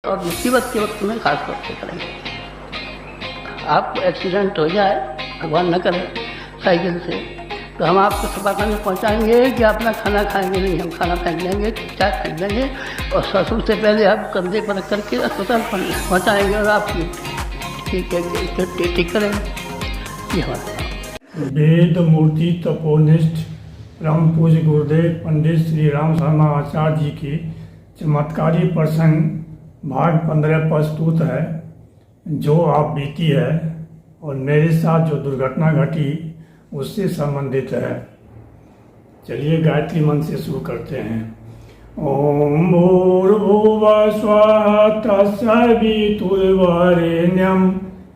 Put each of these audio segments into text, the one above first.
और मुसीबत के वक्त में खास तौर से करेंगे। आपको एक्सीडेंट हो जाए, भगवान न करे, साइकिल से, तो हम आपको छपाखाने पहुंचाएंगे कि अपना खाना खाएंगे नहीं, हम खाना फेंक देंगे, चाय फेंक देंगे और ससुर से पहले आप कंधे पर रख करके अस्पताल पहुंचाएंगे और आपकी ठीक करेंगे। ये हमारा वेद मूर्ति तपोनिष्ठ परम पूज्य गुरुदेव पंडित श्री राम शर्मा आचार्य जी की चमत्कारी प्रसंग भाग 15 प्रस्तुत है, जो आप बीती है और मेरे साथ जो दुर्घटना घटी उससे संबंधित है। चलिए गायत्री मंत्र से शुरू करते हैं। ओम भूर्भुवः स्वः तत्सवितुर्वरेण्यं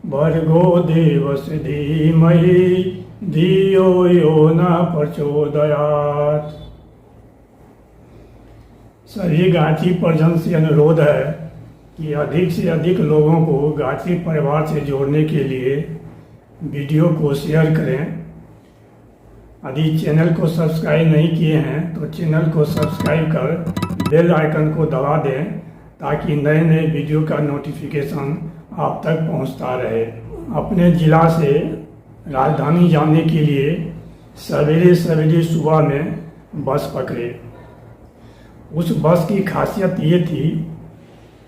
भर्गो देवस्य धीमहि धियो यो न प्रचोदयात्। सभी गायत्री परिजन से अनुरोध है कि अधिक से अधिक लोगों को गायत्री परिवार से जोड़ने के लिए वीडियो को शेयर करें। यदि चैनल को सब्सक्राइब नहीं किए हैं तो चैनल को सब्सक्राइब कर बेल आइकन को दबा दें ताकि नए नए वीडियो का नोटिफिकेशन आप तक पहुंचता रहे। अपने ज़िला से राजधानी जाने के लिए सवेरे सवेरे सुबह में बस पकड़े। उस बस की खासियत ये थी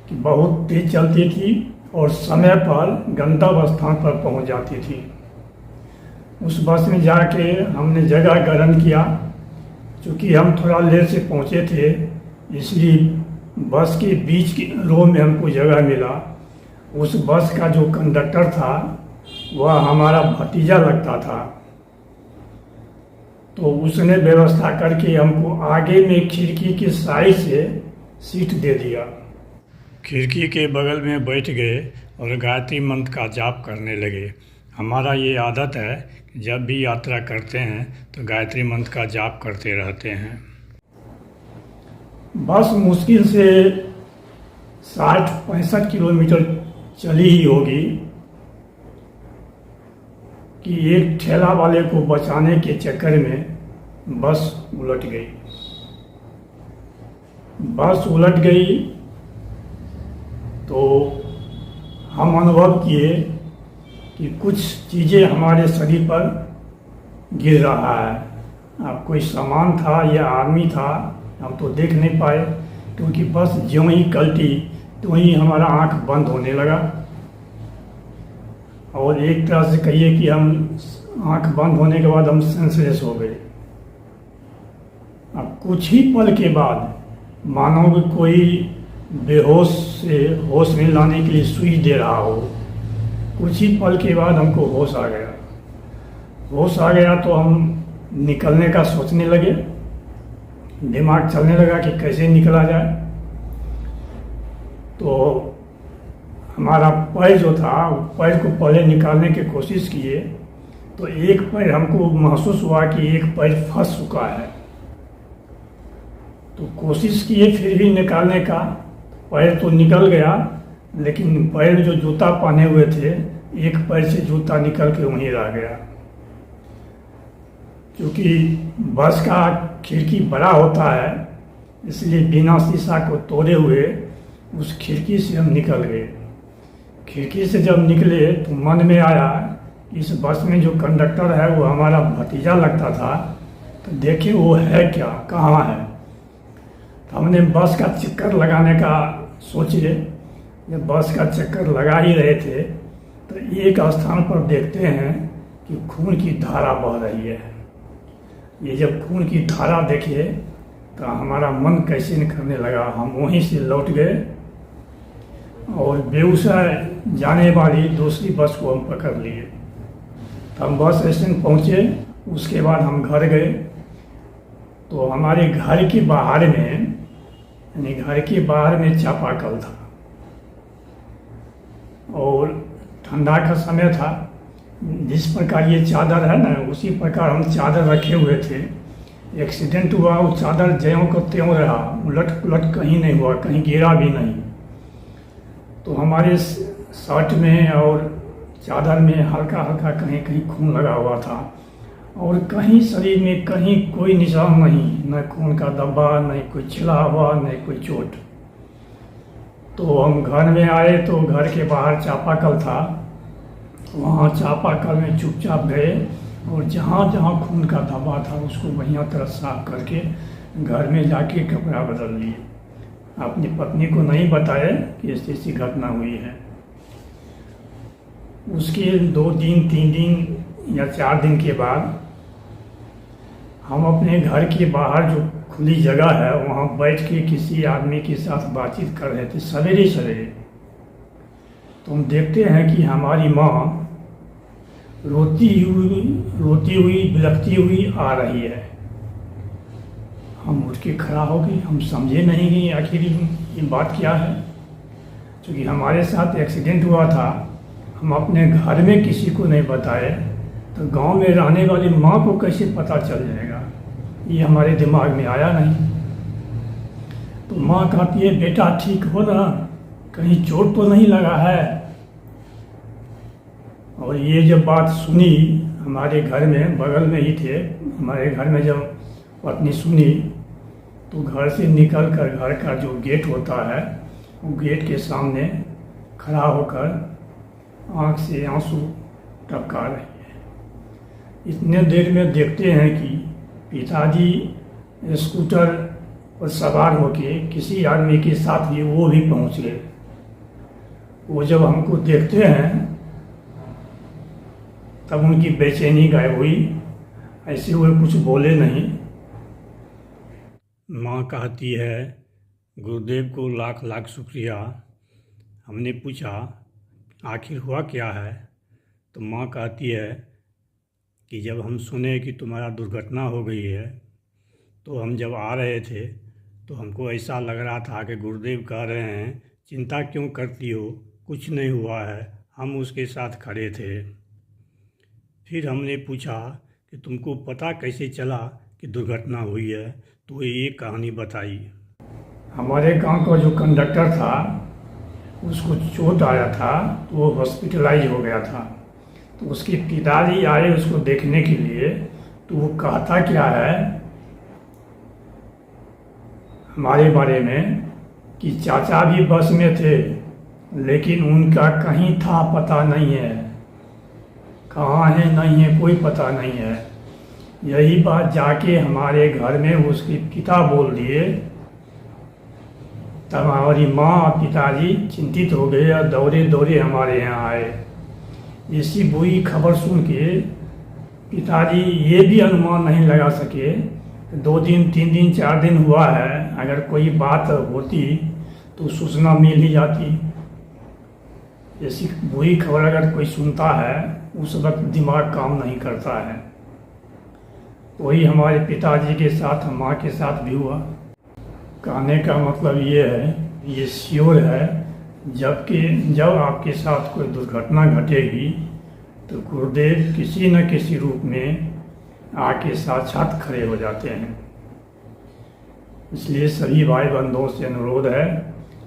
कि बहुत तेज चलती थी और समय पर गंतव्य स्थान पर पहुंच जाती थी। उस बस में जाके हमने जगह ग्रहण किया। चूँकि हम थोड़ा लेट से पहुंचे थे इसलिए बस के बीच की रो में हमको जगह मिला। उस बस का जो कंडक्टर था वह हमारा भतीजा लगता था, तो उसने व्यवस्था करके हमको आगे में खिड़की की साइड से सीट दे दिया। खिड़की के बगल में बैठ गए और गायत्री मंत्र का जाप करने लगे। हमारा ये आदत है कि जब भी यात्रा करते हैं तो गायत्री मंत्र का जाप करते रहते हैं। बस मुश्किल से 60-65 किलोमीटर चली ही होगी कि एक ठेला वाले को बचाने के चक्कर में बस उलट गई। बस उलट गई तो हम अनुभव किए कि कुछ चीज़ें हमारे शरीर पर गिर रहा है। अब कोई सामान था या आदमी था हम तो देख नहीं पाए, क्योंकि बस ज्यों ही कल्टी तो ही हमारा आंख बंद होने लगा और एक तरह से कहिए कि हम आंख बंद होने के बाद हम सेंसलेस हो गए। अब कुछ ही पल के बाद मानो कि कोई बेहोश से होश में लाने के लिए सुई दे रहा हो। कुछ ही पल के बाद हमको होश आ गया। होश आ गया तो हम निकलने का सोचने लगे। दिमाग चलने लगा कि कैसे निकला जाए। तो हमारा पैर जो था पैर को पहले निकालने की कोशिश किए तो एक पैर हमको महसूस हुआ कि एक पैर फंस चुका है। तो कोशिश किए फिर भी निकालने का, पैर तो निकल गया लेकिन पैर जो जूता पहने हुए थे एक पैर से जूता निकल के वहीं रह गया। क्योंकि बस का खिड़की बड़ा होता है इसलिए बिना शीशा को तोड़े हुए उस खिड़की से हम निकल गए। खिड़की से जब निकले तो मन में आया इस बस में जो कंडक्टर है वो हमारा भतीजा लगता था, तो देखे वो है क्या, कहाँ है। तो हमने बस का चक्कर लगाने का सोचे। जब बस का चक्कर लगा ही रहे थे तो एक स्थान पर देखते हैं कि खून की धारा बह रही है। ये जब खून की धारा देखे तो हमारा मन कैसे नहीं करने लगा। हम वहीं से लौट गए और बेगूसराय जाने वाली दूसरी बस को हम पकड़ लिए। तो हम बस स्टैंड पहुँचे, उसके बाद हम घर गए। तो हमारे घर के बाहर में यानी घर के बाहर में चापाकल था और ठंडा का समय था। जिस प्रकार ये चादर है ना उसी प्रकार हम चादर रखे हुए थे। एक्सीडेंट हुआ, वो चादर ज्यों को त्यों रहा, उलट पुलट कहीं नहीं हुआ, कहीं गिरा भी नहीं। तो हमारे शर्ट में और चादर में हल्का हल्का कहीं कहीं खून लगा हुआ था और कहीं शरीर में कहीं कोई निशान नहीं, न खून का धब्बा, न कोई छिला हुआ, न कोई चोट। तो हम घर में आए तो घर के बाहर चापाकल था, वहाँ चापाकल में चुपचाप गए और जहाँ जहाँ खून का धब्बा था उसको बढ़िया तरह साफ करके घर में जाके कपड़ा बदल लिए। अपनी पत्नी को नहीं बताया कि ऐसी घटना हुई है। उसके 2 दिन 3 दिन या 4 दिन के बाद हम अपने घर के बाहर जो खुली जगह है वहाँ बैठ के किसी आदमी के साथ बातचीत कर रहे थे सवेरे सवेरे। तो हम देखते हैं कि हमारी माँ रोती हुई बिलखती हुई आ रही है। हम उठ के खड़ा हो गए, हम समझे नहीं कि आखिर ये बात क्या है। क्योंकि हमारे साथ एक्सीडेंट हुआ था, हम अपने घर में किसी को नहीं बताए तो गांव में रहने वाली माँ को कैसे पता चल जाएगा, ये हमारे दिमाग में आया नहीं। तो माँ कहती है बेटा ठीक हो ना, कहीं चोट तो नहीं लगा है। और ये जब बात सुनी हमारे घर में, बगल में ही थे हमारे घर में, जब पत्नी सुनी तो घर से निकल कर घर का जो गेट होता है वो गेट के सामने खड़ा होकर आँख से आंसू टपका रही है। इतने देर में देखते हैं कि पिताजी स्कूटर पर सवार होके किसी आदमी के साथ भी वो भी पहुंच गए। वो जब हमको देखते हैं तब उनकी बेचैनी गायब हुई, ऐसे हुए कुछ बोले नहीं। माँ कहती है गुरुदेव को लाख लाख शुक्रिया। हमने पूछा आखिर हुआ क्या है, तो माँ कहती है कि जब हम सुने कि तुम्हारा दुर्घटना हो गई है तो हम जब आ रहे थे तो हमको ऐसा लग रहा था कि गुरुदेव कह रहे हैं चिंता क्यों करती हो, कुछ नहीं हुआ है। हम उसके साथ खड़े थे। फिर हमने पूछा कि तुमको पता कैसे चला कि दुर्घटना हुई है, तो ये कहानी बताई। हमारे गांव का जो कंडक्टर था उसको चोट आया था तो वो हॉस्पिटलाइज हो गया था। तो उसके पिताजी आए उसको देखने के लिए, तो वो कहता क्या है हमारे बारे में कि चाचा भी बस में थे लेकिन उनका कहीं था पता नहीं है, कहाँ है नहीं है कोई पता नहीं है। यही बात जाके हमारे घर में उसके पिता बोल दिए। तब हमारी माँ और पिताजी चिंतित हो गए और दौड़े दौड़े हमारे यहाँ आए। इसी बुरी खबर सुन के पिताजी ये भी अनुमान नहीं लगा सके, 2 दिन 3 दिन 4 दिन हुआ है, अगर कोई बात होती तो सूचना मिल ही जाती। ऐसी बुरी खबर अगर कोई सुनता है उस वक्त दिमाग काम नहीं करता है। वही हमारे पिताजी के साथ माँ के साथ भी हुआ। कहने का मतलब ये है, ये श्योर है जब आपके साथ कोई दुर्घटना घटेगी तो गुरुदेव किसी न किसी रूप में आके साक्षात खड़े हो जाते हैं। इसलिए सभी भाई बंधुओं से अनुरोध है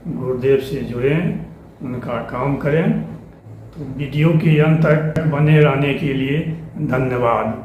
गुरुदेव से जुड़ें, उनका काम करें। तो वीडियो के अंत तक बने रहने के लिए धन्यवाद।